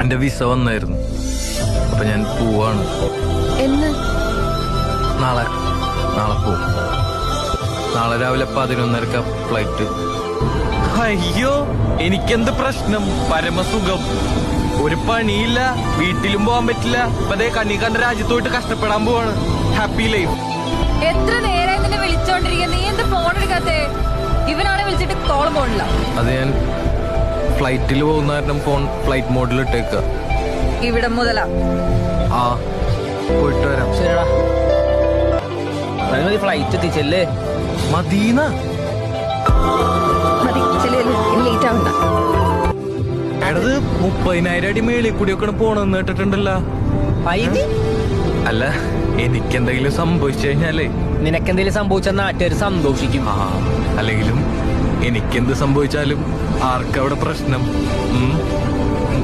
എന്റെ വിസ വന്നായിരുന്നു. അപ്പൊ ഞാൻ പോവാണ്. എന്ന്? നാളെ പോവും. നാളെ രാവിലെ 11:30 ഫ്ലൈറ്റ്. അയ്യോ, എനിക്കെന്ത് പ്രശ്നം? പരമസുഖം. ഒരു പണിയില്ല, വീട്ടിലും പോകാൻ പറ്റില്ല. ഇപ്പൊ കണ്ണി കണ്ട രാജ്യത്തോട്ട് കഷ്ടപ്പെടാൻ പോവാണ്. Happy life. എത്ര നേരം നിന്നെ വിളിച്ചോണ്ടിരിക്കുക, നീ എന്ത് ഫോൺ എടുക്കാത്തെ? ഇവനാണെ വിളിച്ചിട്ട് കോൾ പോണില്ല. അത് ഞാൻ ഫ്ലൈറ്റിൽ പോകുന്ന കാരണം ഫോൺ ഫ്ലൈറ്റ് മോഡിൽ ഇട്ടേക്ക. ഇവിടെ മുതലാ. ആ, പോയിട്ട് വരാം. ശരിടാ, ഫ്ലൈറ്റ് എത്തിച്ചല്ലേ? മദീന മതി, ലേറ്റ് ആവണ്ട. എടത് 30,000 അടി മേളിൽ കൂടിയൊക്കെ പോണെന്ന് കേട്ടിട്ടുണ്ടല്ലോ. അല്ല, എനിക്കെന്തെങ്കിലും സംഭവിച്ചു കഴിഞ്ഞാലേ നിനക്കെന്തെങ്കിലും സംഭവിച്ചാൽ നാട്ടുകാർ സന്തോഷിക്കും. അല്ലെങ്കിലും എനിക്കെന്ത് സംഭവിച്ചാലും ആർക്കവിടെ പ്രശ്നം?